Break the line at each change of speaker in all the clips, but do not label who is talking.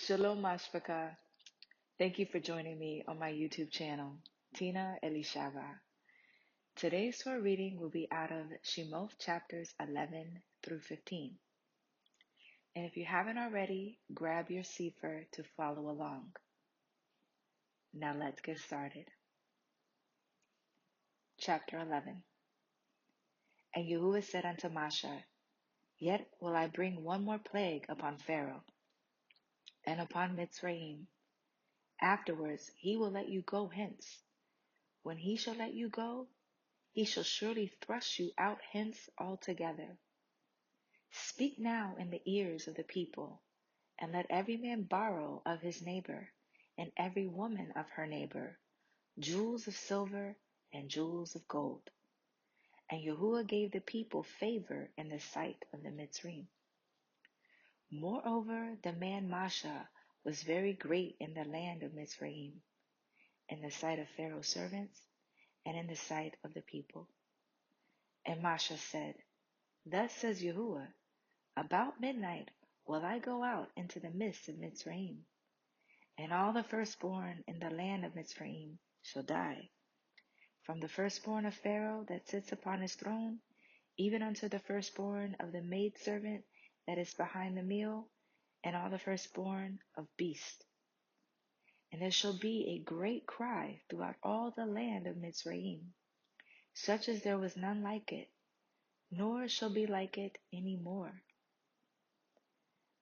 Shalom, Mashpaka. Thank you for joining me on my YouTube channel, Tina Alyshaba. Today's Torah reading will be out of Shemoth Chapters 11 through 15. And if you haven't already, grab your Cepher to follow along. Now let's get started. Chapter 11. And Yahuwah said unto Moshe, Yet will I bring one more plague upon Pharaoh, and upon Mitzrayim. Afterwards he will let you go hence. When he shall let you go, he shall surely thrust you out hence altogether. Speak now in the ears of the people, and let every man borrow of his neighbor, and every woman of her neighbor, jewels of silver and jewels of gold. And Yahuwah gave the people favor in the sight of the Mitzrayim. Moreover, the man Masha was very great in the land of Mitzrayim, in the sight of Pharaoh's servants, and in the sight of the people. And Masha said, Thus says Yahuwah, About midnight will I go out into the midst of Mitzrayim, and all the firstborn in the land of Mitzrayim shall die, from the firstborn of Pharaoh that sits upon his throne, even unto the firstborn of the maidservant that is behind the meal, and all the firstborn of beasts. And there shall be a great cry throughout all the land of Mitzrayim, such as there was none like it, nor shall be like it any more.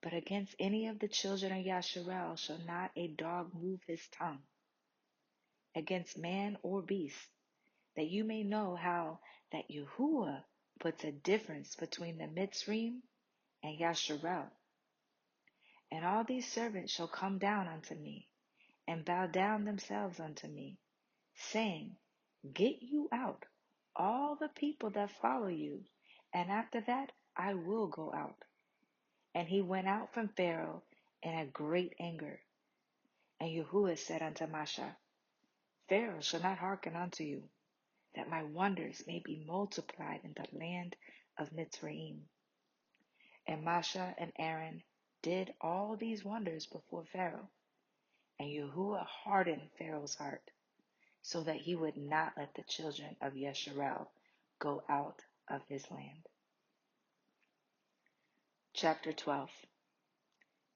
But against any of the children of Yasher shall not a dog move his tongue, against man or beast, that you may know how that Yahuwah puts a difference between the Mitzrayim and Yasher. And all these servants shall come down unto me, and bow down themselves unto me, saying, Get you out, all the people that follow you, and after that I will go out. And he went out from Pharaoh in a great anger. And Yahuwah said unto Masha, Pharaoh shall not hearken unto you, that my wonders may be multiplied in the land of Mitzrayim. And Masha and Aaron did all these wonders before Pharaoh. And Yahuwah hardened Pharaoh's heart, so that he would not let the children of Yasher go out of his land. Chapter 12.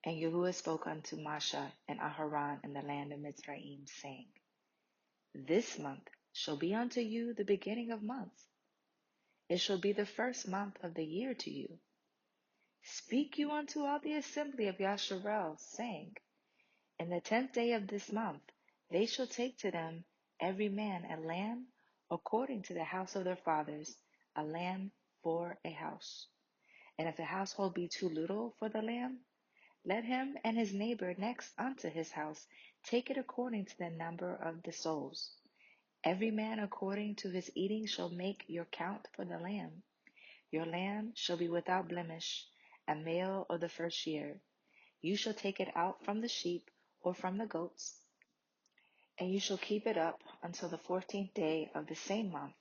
And Yahuwah spoke unto Masha and Aharon in the land of Mitzrayim, saying, This month shall be unto you the beginning of months. It shall be the first month of the year to you. Speak you unto all the assembly of Yasher, saying, In the 10th day of this month they shall take to them every man a lamb according to the house of their fathers, a lamb for a house. And if the household be too little for the lamb, let him and his neighbor next unto his house take it according to the number of the souls. Every man according to his eating shall make your count for the lamb. Your lamb shall be without blemish, a male of the first year. You shall take it out from the sheep or from the goats, and you shall keep it up until the 14th day of the same month.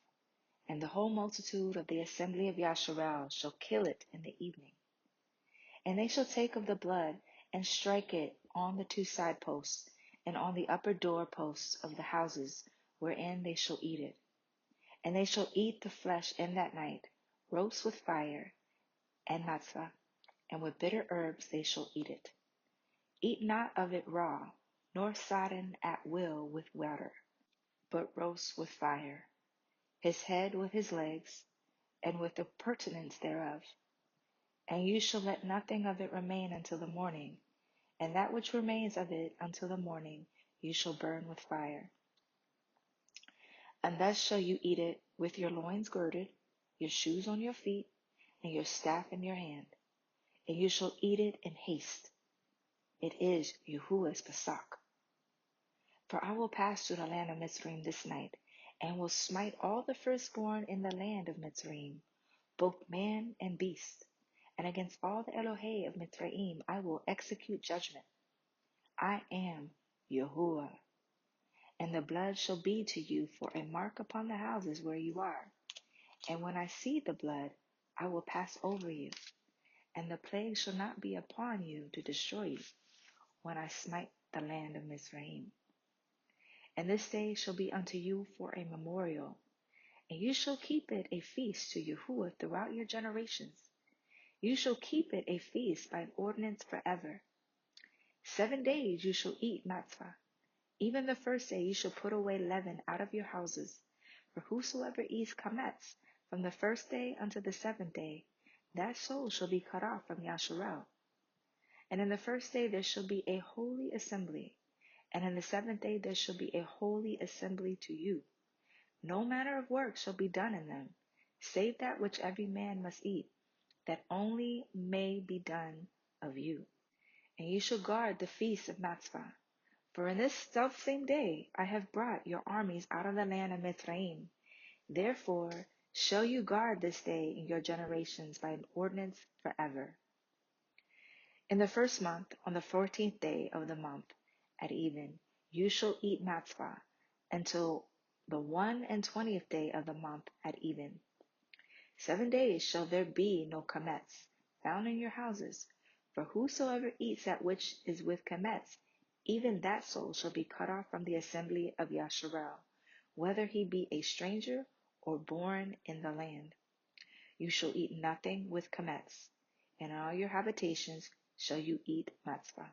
And the whole multitude of the assembly of Yasher shall kill it in the evening. And they shall take of the blood, and strike it on the 2 side posts, and on the upper door posts of the houses, wherein they shall eat it. And they shall eat the flesh in that night, roast with fire, and matzah, and with bitter herbs they shall eat it. Eat not of it raw, nor sodden at will with water, but roast with fire, his head with his legs, and with the purtenance thereof. And you shall let nothing of it remain until the morning, and that which remains of it until the morning you shall burn with fire. And thus shall you eat it with your loins girded, your shoes on your feet, and your staff in your hand. And you shall eat it in haste. It is Yahuwah's Pesach. For I will pass through the land of Mitzrayim this night, and will smite all the firstborn in the land of Mitzrayim, both man and beast. And against all the Elohei of Mitzrayim I will execute judgment. I am Yahuwah. And the blood shall be to you for a mark upon the houses where you are. And when I see the blood, I will pass over you. And the plague shall not be upon you to destroy you, when I smite the land of Mizraim. And this day shall be unto you for a memorial, and you shall keep it a feast to Yahuwah throughout your generations. You shall keep it a feast by an ordinance forever. 7 days you shall eat matzah. Even the first day you shall put away leaven out of your houses. For whosoever eats chametz from the first day unto the 7th day, that soul shall be cut off from Yasharel. And in the first day there shall be a holy assembly, and in the 7th day there shall be a holy assembly to you. No manner of work shall be done in them, save that which every man must eat, that only may be done of you. And you shall guard the feast of Matzvah. For in this selfsame day I have brought your armies out of the land of Mizraim. Therefore shall you guard this day in your generations by an ordinance forever. In the first month, on the 14th day of the month, at even, you shall eat matzvah until the 21st day of the month at even. 7 days shall there be no chametz found in your houses, for whosoever eats that which is with chametz, even that soul shall be cut off from the assembly of Yasharel, whether he be a stranger or born in the land. You shall eat nothing with chametz. In all your habitations shall you eat matzvah.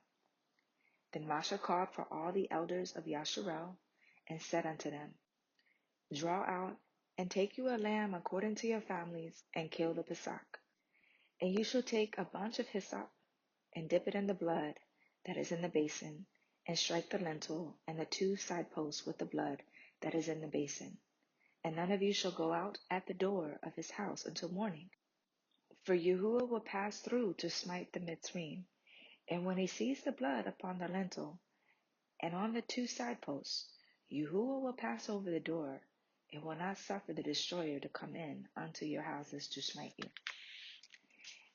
Then Moshe called for all the elders of Yasharel, and said unto them, Draw out, and take you a lamb according to your families, and kill the Pesach. And you shall take a bunch of hyssop, and dip it in the blood that is in the basin, and strike the lintel and the 2 side posts with the blood that is in the basin. And none of you shall go out at the door of his house until morning. For Yahuwah will pass through to smite the Mitzrayim. And when he sees the blood upon the lintel and on the 2 side posts, Yahuwah will pass over the door, and will not suffer the destroyer to come in unto your houses to smite you.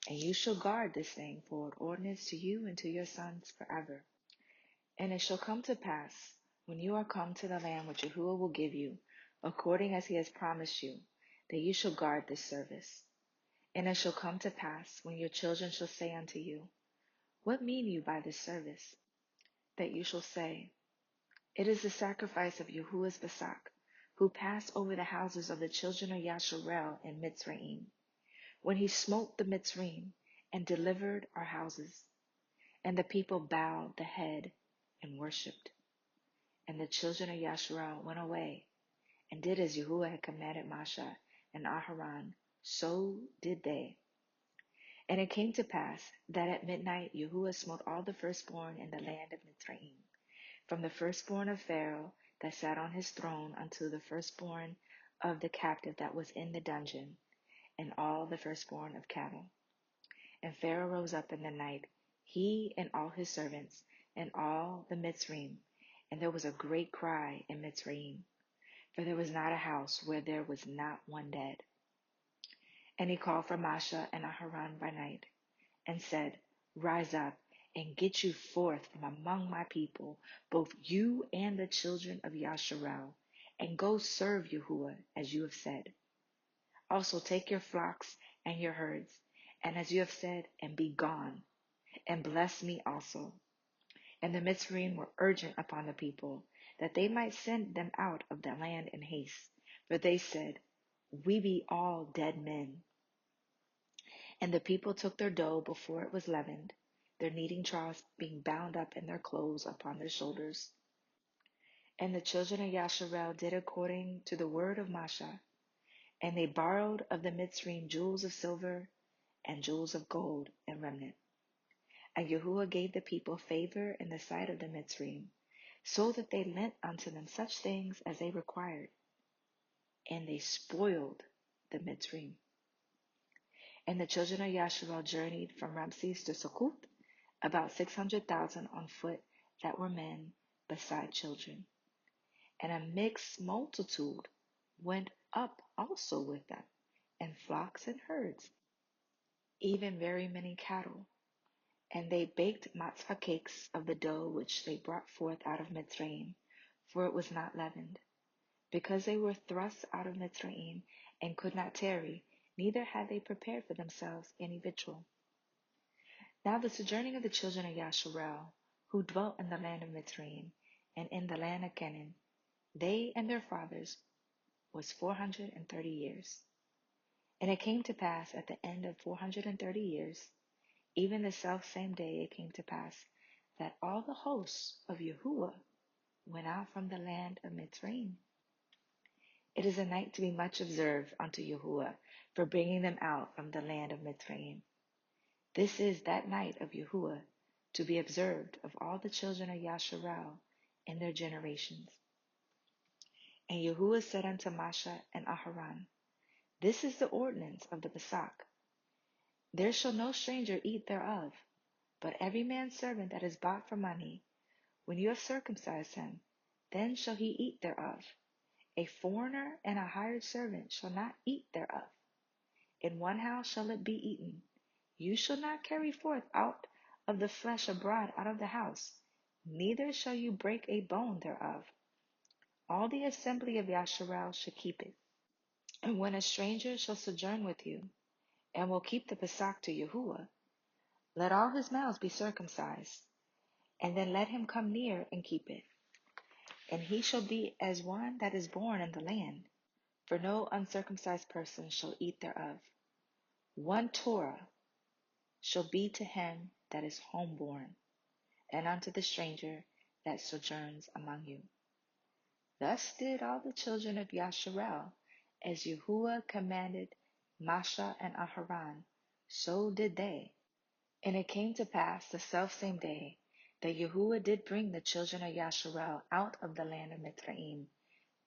And you shall guard this thing for an ordinance to you and to your sons forever. And it shall come to pass, when you are come to the land which Yahuwah will give you, according as he has promised you, that you shall guard this service. And it shall come to pass, when your children shall say unto you, What mean you by this service? That you shall say, It is the sacrifice of Yahuwah's Pesach, who passed over the houses of the children of Yasharel in Mitzrayim, when he smote the Mitzrayim and delivered our houses. And the people bowed the head and worshipped. And the children of Yasharel went away, and did as Yahuwah had commanded Moshe and Aharon, so did they. And it came to pass that at midnight Yahuwah smote all the firstborn in the land of Mitzrayim, from the firstborn of Pharaoh that sat on his throne unto the firstborn of the captive that was in the dungeon, and all the firstborn of cattle. And Pharaoh rose up in the night, he and all his servants, and all the Mitzrayim, and there was a great cry in Mitzrayim, for there was not a house where there was not one dead. And he called for Moshe and Aharon by night, and said, Rise up, and get you forth from among my people, both you and the children of Yasharel, and go serve Yahuwah, as you have said. Also take your flocks and your herds, and as you have said, and be gone, and bless me also. And the Mitzrayim were urgent upon the people, that they might send them out of the land in haste. For they said, We be all dead men. And the people took their dough before it was leavened, their kneading troughs being bound up in their clothes upon their shoulders. And the children of Yasharel did according to the word of Moshe, and they borrowed of the Mitzrayim jewels of silver and jewels of gold and remnant. And Yahuwah gave the people favor in the sight of the Mitzrayim, so that they lent unto them such things as they required. And they spoiled the Mitzrayim. And the children of Yasharel journeyed from Ramses to Succoth, about 600,000 on foot that were men, beside children. And a mixed multitude went up also with them, and flocks and herds, even very many cattle. And they baked matzah cakes of the dough which they brought forth out of Mitzrayim, for it was not leavened, because they were thrust out of Mitzrayim, and could not tarry, neither had they prepared for themselves any victual. Now the sojourning of the children of Yasharel, who dwelt in the land of Mitzrayim and in the land of Canaan, they and their fathers, was 430 years. And it came to pass at the end of 430 years, even the selfsame day it came to pass, that all the hosts of Yahuwah went out from the land of Mitzrayim. It is a night to be much observed unto Yahuwah for bringing them out from the land of Mitzrayim. This is that night of Yahuwah to be observed of all the children of Yasharal in their generations. And Yahuwah said unto Masha and Aharon, This is the ordinance of the Pesach. There shall no stranger eat thereof, but every man's servant that is bought for money, when you have circumcised him, then shall he eat thereof. A foreigner and a hired servant shall not eat thereof. In one house shall it be eaten. You shall not carry forth out of the flesh abroad out of the house, neither shall you break a bone thereof. All the assembly of Yasharal shall keep it. And when a stranger shall sojourn with you, and will keep the Pesach to Yahuwah, let all his mouths be circumcised, and then let him come near and keep it. And he shall be as one that is born in the land, for no uncircumcised person shall eat thereof. One Torah shall be to him that is homeborn, and unto the stranger that sojourns among you. Thus did all the children of Yasharel, as Yahuwah commanded Masha and Aharon, so did they. And it came to pass the selfsame day that Yahuwah did bring the children of Yasharel out of the land of Mitzrayim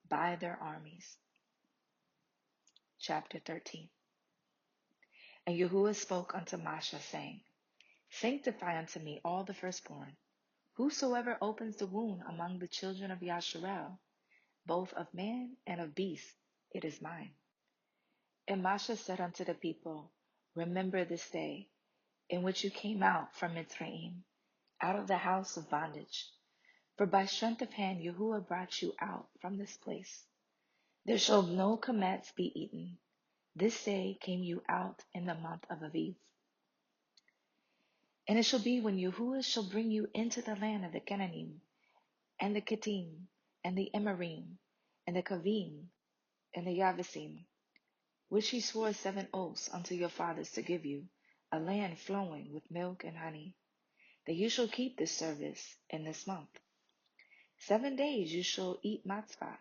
by their armies. Chapter 13. And Yahuwah spoke unto Masha, saying, Sanctify unto me all the firstborn. Whosoever opens the womb among the children of Yasharel, both of man and of beast, it is mine. And Masha said unto the people, Remember this day, in which you came out from Mitzrayim, out of the house of bondage. For by strength of hand Yahuwah brought you out from this place. There shall no chametz be eaten. This day came you out in the month of Aviv. And it shall be when Yahuwah shall bring you into the land of the Canaanim, and the Kittim, and the Emorym, and the Kavim, and the Yavisim, which he swore 7 oaths unto your fathers to give you, a land flowing with milk and honey, that you shall keep this service in this month. 7 days you shall eat matzah,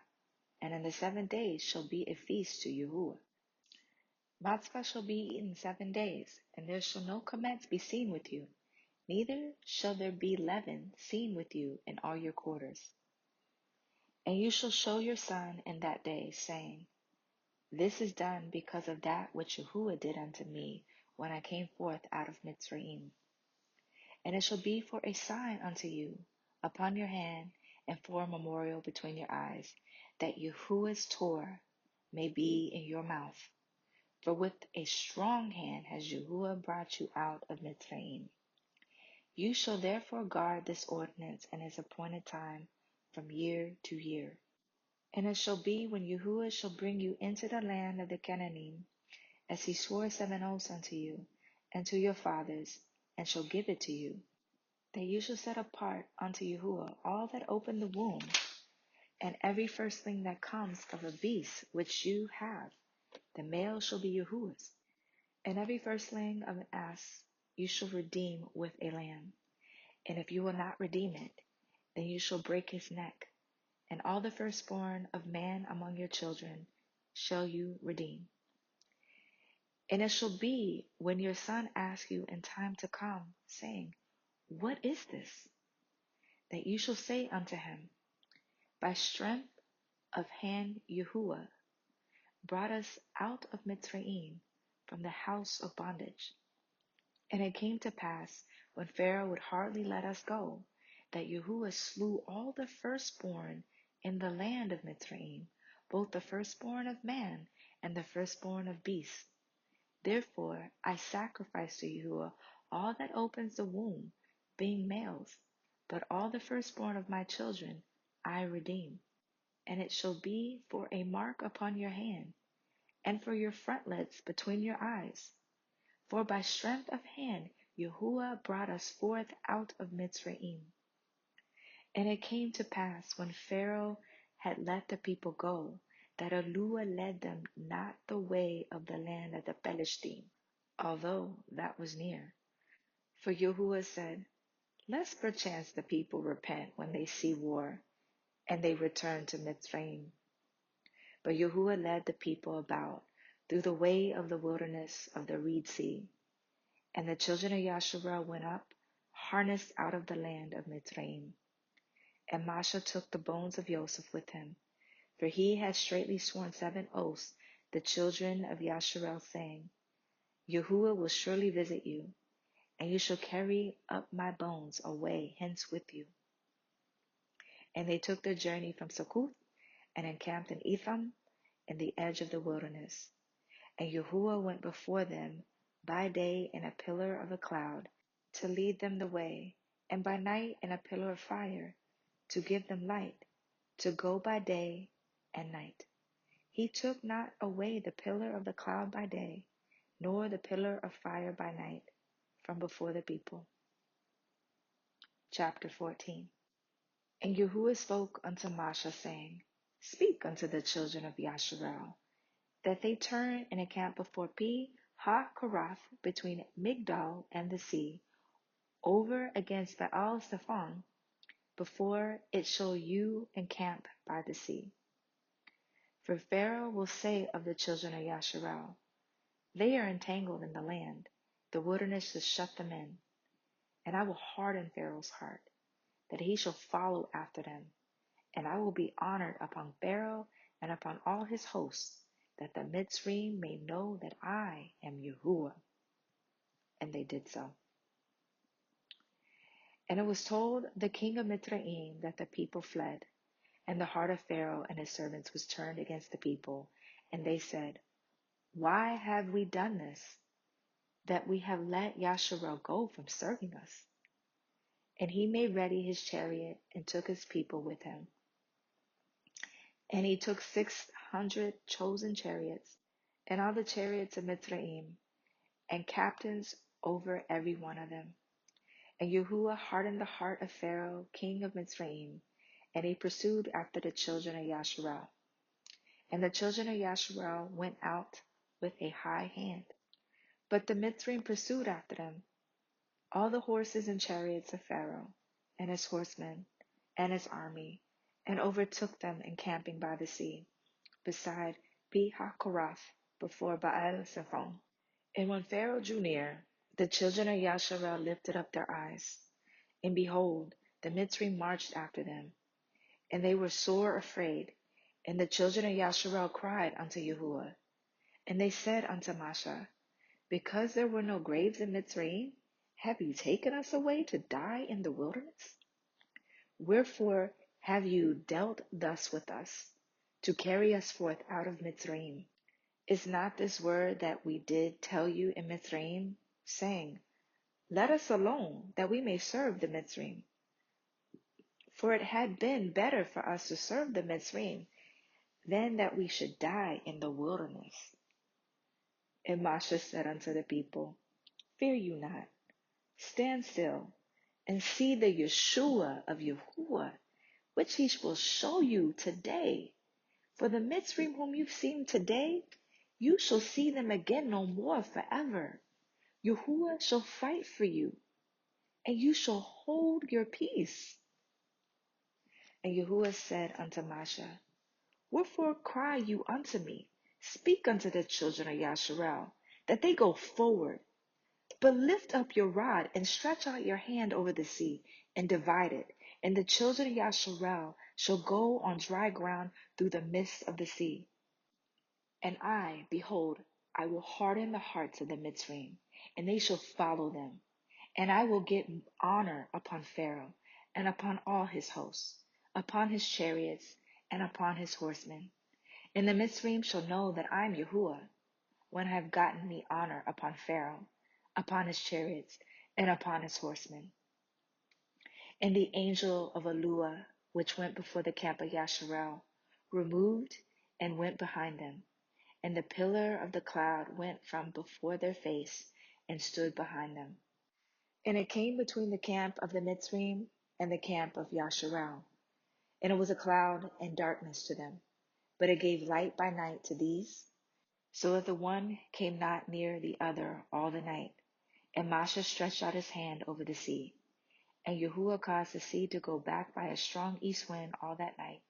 and in the 7 days shall be a feast to Yahuwah. Matzah shall be eaten 7 days, and there shall no chametz be seen with you, neither shall there be leaven seen with you in all your quarters. And you shall show your son in that day, saying, This is done because of that which Yahuwah did unto me when I came forth out of Mitzrayim. And it shall be for a sign unto you upon your hand, and for a memorial between your eyes, that Yahuwah's Torah may be in your mouth. For with a strong hand has Yahuwah brought you out of Mitzrayim. You shall therefore guard this ordinance in its appointed time from year to year. And it shall be when Yahuwah shall bring you into the land of the Canaanim, as he swore 7 oaths unto you and to your fathers, and shall give it to you, that you shall set apart unto Yahuwah all that open the womb, and every firstling that comes of a beast which you have, the male shall be Yahuwah's. And every firstling of an ass you shall redeem with a lamb. And if you will not redeem it, then you shall break his neck. And all the firstborn of man among your children shall you redeem. And it shall be when your son asks you in time to come, saying, What is this? That you shall say unto him, By strength of hand Yahuwah brought us out of Mitzrayim from the house of bondage. And it came to pass, when Pharaoh would hardly let us go, that Yahuwah slew all the firstborn in the land of Mitzrayim, both the firstborn of man and the firstborn of beast. Therefore I sacrifice to Yahuwah all that opens the womb, being males, but all the firstborn of my children I redeem. And it shall be for a mark upon your hand, and for your frontlets between your eyes. For by strength of hand Yahuwah brought us forth out of Mitzrayim. And it came to pass, when Pharaoh had let the people go, that Alyshaba led them not the way of the land of the Philistine, although that was near. For Yahuwah said, lest perchance the people repent when they see war, and they return to Mitzrayim. But Yahuwah led the people about through the way of the wilderness of the Reed Sea. And the children of Yashar went up, harnessed out of the land of Mitzrayim. And Moshe took the bones of Joseph with him, for he had straitly sworn 7 oaths, the children of Yashar, saying, Yahuwah will surely visit you, and you shall carry up my bones away hence with you. And they took their journey from Succoth, and encamped in Etham, in the edge of the wilderness. And Yahuwah went before them by day in a pillar of a cloud, to lead them the way, and by night in a pillar of fire, to give them light, to go by day and night. He took not away the pillar of the cloud by day, nor the pillar of fire by night, from before the people. Chapter 14. And Yahuwah spoke unto Moshe, saying, Speak unto the children of Yasharal, that they turn and encamp before Pi-haKorath, between Migdol and the sea, over against Baal-Zephon, before it shall you encamp by the sea. For Pharaoh will say of the children of Yasharal, they are entangled in the land, the wilderness shall shut them in. And I will harden Pharaoh's heart, that he shall follow after them. And I will be honored upon Pharaoh and upon all his hosts, that the Mitzrayim may know that I am Yahuwah. And they did so. And it was told the king of Mitzrayim that the people fled, and the heart of Pharaoh and his servants was turned against the people. And they said, Why have we done this, that we have let Yasharel go from serving us? And he made ready his chariot and took his people with him. And he took 600 chosen chariots, and all the chariots of Mitzrayim, and captains over every one of them. And Yahuwah hardened the heart of Pharaoh, king of Mitzrayim, and he pursued after the children of Yasharel. And the children of Yasharel went out with a high hand. But the Mitzrayim pursued after them, all the horses and chariots of Pharaoh, and his horsemen, and his army, and overtook them encamping by the sea, beside Pi-haKorath, before Baal-Zephon. And when Pharaoh drew near, the children of Yasharel lifted up their eyes, and behold, the Mitzrayim marched after them, and they were sore afraid. And the children of Yasharel cried unto Yahuwah, and they said unto Moshe, Because there were no graves in Mitzrayim, have you taken us away to die in the wilderness? Wherefore have you dealt thus with us, to carry us forth out of Mitzrayim? Is not this word that we did tell you in Mitzrayim, saying, Let us alone, that we may serve the Mitzrayim? For it had been better for us to serve the Mitzrayim than that we should die in the wilderness. And Moshe said unto the people, Fear you not, stand still, and see the Yeshua of Yahuwah, which he will show you today. For the Mitzrayim whom you've seen today, you shall see them again no more forever. Yahuwah shall fight for you, and you shall hold your peace. And Yahuwah said unto Moshe, Wherefore cry you unto me? Speak unto the children of Yasharel, that they go forward. But lift up your rod, and stretch out your hand over the sea, and divide it. And the children of Yasharel shall go on dry ground through the midst of the sea. And I, behold, I will harden the hearts of the Mitzrayim, and they shall follow them. And I will get honor upon Pharaoh, and upon all his hosts, upon his chariots, and upon his horsemen. And the Mitzrayim shall know that I am Yahuwah, when I have gotten me honor upon Pharaoh, upon his chariots, and upon his horsemen. And the angel of Alyshaba, which went before the camp of Yasharel, removed and went behind them. And the pillar of the cloud went from before their face, and stood behind them. And it came between the camp of the Mitzrayim and the camp of Yasharal. And it was a cloud and darkness to them, but it gave light by night to these, so that the one came not near the other all the night. And Masha stretched out his hand over the sea. And Yahuwah caused the sea to go back by a strong east wind all that night,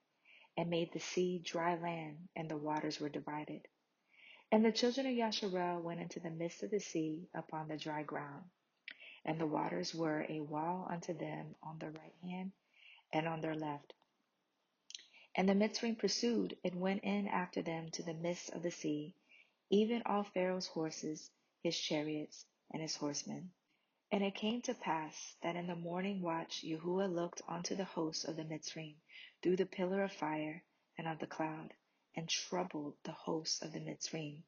and made the sea dry land, and the waters were divided. And the children of Yasharal went into the midst of the sea upon the dry ground, and the waters were a wall unto them on their right hand and on their left. And the Mitzrayim pursued and went in after them to the midst of the sea, even all Pharaoh's horses, his chariots, and his horsemen. And it came to pass that in the morning watch Yahuwah looked unto the host of the Mitzrayim through the pillar of fire and of the cloud, and troubled the hosts of the Mitzrayim,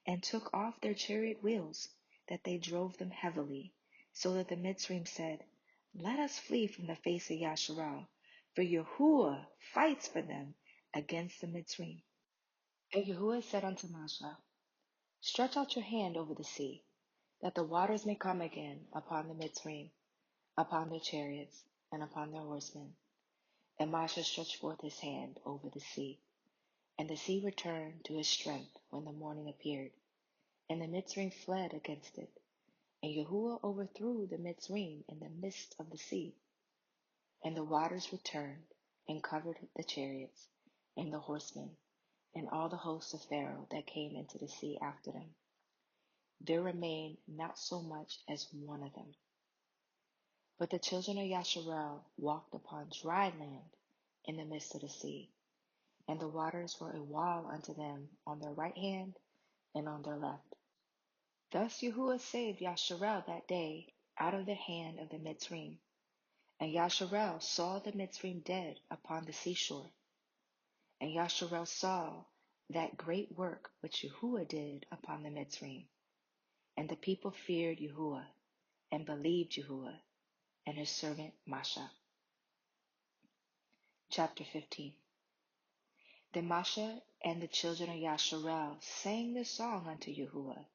and took off their chariot wheels, that they drove them heavily, so that the Mitzrayim said, Let us flee from the face of Yasharal, for Yahuwah fights for them against the Mitzrayim. And Yahuwah said unto Masha, Stretch out your hand over the sea, that the waters may come again upon the Mitzrayim, upon their chariots, and upon their horsemen. And Masha stretched forth his hand over the sea, and the sea returned to his strength when the morning appeared, and the Mitzrayim fled against it. And Yahuwah overthrew the Mitzrayim in the midst of the sea. And the waters returned and covered the chariots, and the horsemen, and all the hosts of Pharaoh that came into the sea after them. There remained not so much as one of them. But the children of Yasharal walked upon dry land in the midst of the sea, and the waters were a wall unto them on their right hand and on their left. Thus Yahuwah saved Yasharal that day out of the hand of the Mitzrayim. And Yasharal saw the Mitzrayim dead upon the seashore. And Yasharal saw that great work which Yahuwah did upon the Mitzrayim. And the people feared Yahuwah, and believed Yahuwah, and his servant Masha. Chapter 15. Then Masha and the children of Yasharal sang this song unto Yahuwah,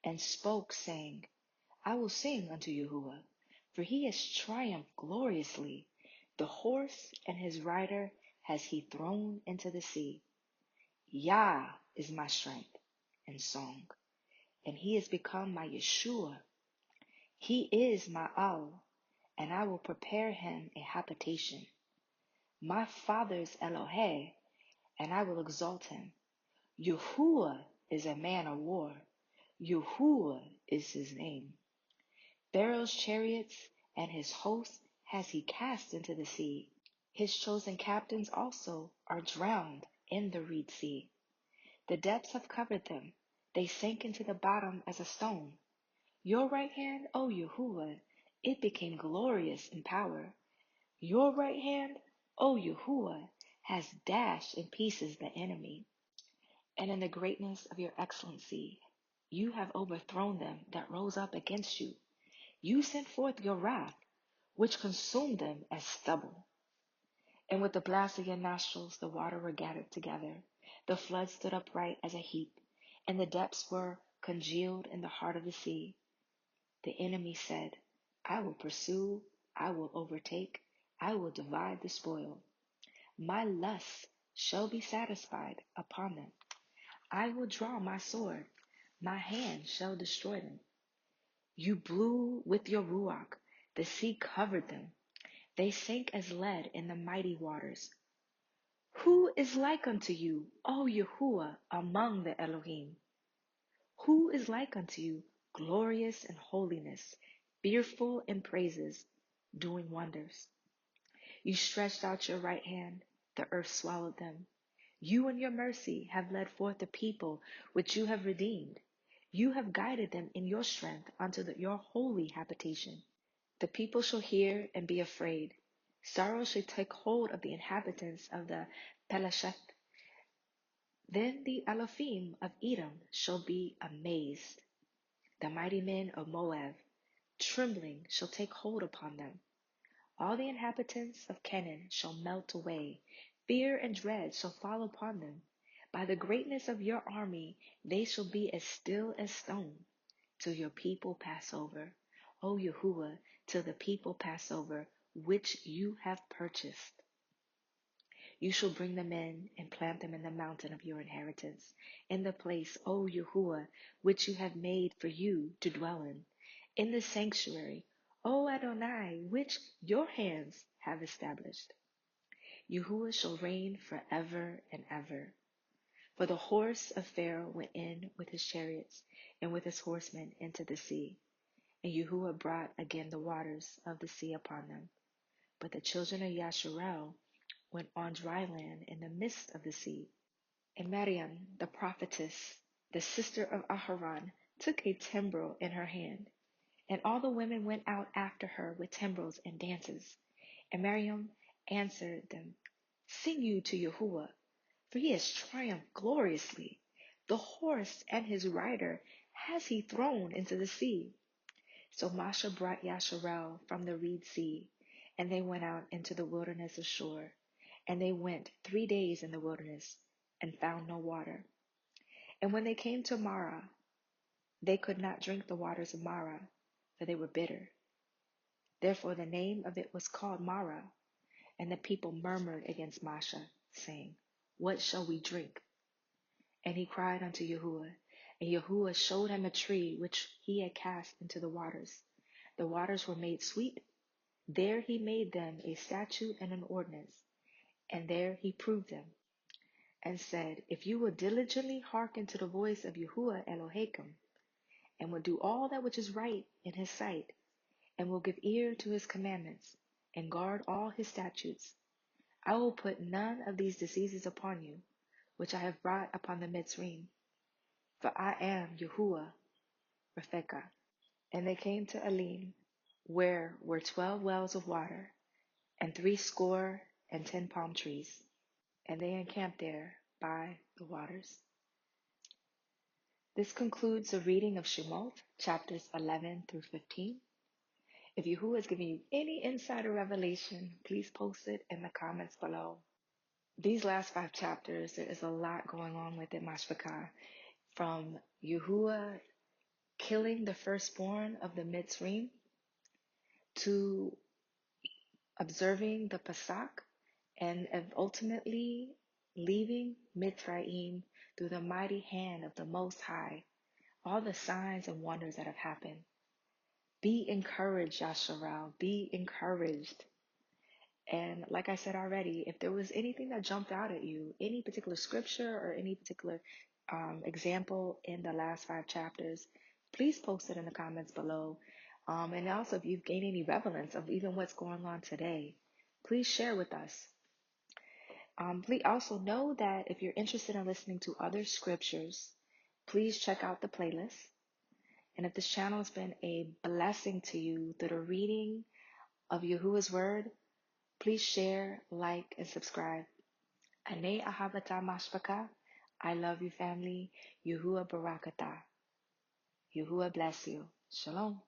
and spoke, saying, I will sing unto Yahuwah, for he has triumphed gloriously. The horse and his rider has he thrown into the sea. Yah is my strength and song, and he is become my Yeshua. He is my Al, and I will prepare him a habitation. My father's Eloheh, and I will exalt him. Yahuwah is a man of war. Yahuwah is his name. Pharaoh's chariots and his hosts has he cast into the sea. His chosen captains also are drowned in the reed sea. The depths have covered them. They sank into the bottom as a stone. Your right hand, O Yahuwah, it became glorious in power. Your right hand, O Yahuwah, has dashed in pieces the enemy. And in the greatness of your excellency, you have overthrown them that rose up against you. You sent forth your wrath, which consumed them as stubble. And with the blast of your nostrils, the water were gathered together. The flood stood upright as a heap, and the depths were congealed in the heart of the sea. The enemy said, I will pursue, I will overtake, I will divide the spoil. My lust shall be satisfied upon them. I will draw my sword, my hand shall destroy them. You blew with your ruach, the sea covered them. They sank as lead in the mighty waters. Who is like unto you, O Yahuwah, among the Elohim? Who is like unto you, glorious in holiness, fearful in praises, doing wonders? You stretched out your right hand, the earth swallowed them. You in your mercy have led forth the people which you have redeemed. You have guided them in your strength unto your holy habitation. The people shall hear and be afraid. Sorrow shall take hold of the inhabitants of the Pelasheth. Then the Alophim of Edom shall be amazed. The mighty men of Moab, trembling, shall take hold upon them. All the inhabitants of Canaan shall melt away. Fear and dread shall fall upon them. By the greatness of your army, they shall be as still as stone, till your people pass over. O Yahuwah, till the people pass over, which you have purchased. You shall bring them in and plant them in the mountain of your inheritance, in the place, O Yahuwah, which you have made for you to dwell in the sanctuary, O Adonai, which your hands have established. Yahuwah shall reign forever and ever. For the horse of Pharaoh went in with his chariots and with his horsemen into the sea, and Yahuwah brought again the waters of the sea upon them. But the children of Yasharel went on dry land in the midst of the sea. And Miriam, the prophetess, the sister of Aharon, took a timbrel in her hand, and all the women went out after her with timbrels and dances. And Miriam answered them, Sing you to Yahuwah, for he has triumphed gloriously. The horse and his rider has he thrown into the sea. So Moshe brought Yasharel from the reed sea, and they went out into the wilderness of Shur. And they went 3 days in the wilderness, and found no water. And when they came to Marah, they could not drink the waters of Marah, for they were bitter. Therefore the name of it was called Marah. And the people murmured against Moshe, saying, What shall we drink? And he cried unto Yahuwah, and Yahuwah showed him a tree which he had cast into the waters. The waters were made sweet. There he made them a statute and an ordinance, and there he proved them, and said, If you will diligently hearken to the voice of Yahuwah Elohim, and will do all that which is right in his sight, and will give ear to his commandments, and guard all his statutes, I will put none of these diseases upon you, which I have brought upon the Mitzrayim, for I am Yahuwah Rephekah. And they came to Elim, where were 12 wells of water, and 70 palm trees, and they encamped there by the waters. This concludes the reading of Shemoth Chapters 11 through 15. If Yahuwah has given you any insight or revelation, please post it in the comments below. These last 5 chapters, there is a lot going on with it, Mashpachah. From Yahuwah killing the firstborn of the Mitzrayim to observing the Pesach and ultimately leaving Mitzrayim through the mighty hand of the Most High. All the signs and wonders that have happened. Be encouraged, Yasharel. Be encouraged. And like I said already, if there was anything that jumped out at you, any particular scripture or any particular example in the last 5 chapters, please post it in the comments below. And also, if you've gained any relevance of even what's going on today, please share with us. Please also know that if you're interested in listening to other scriptures, please check out the playlist. And if this channel has been a blessing to you through the reading of Yahuwah's word, please share, like, and subscribe. Ane ahabata mashpaka. I love you, family. Yahuwah barakatah. Yahuwah bless you. Shalom.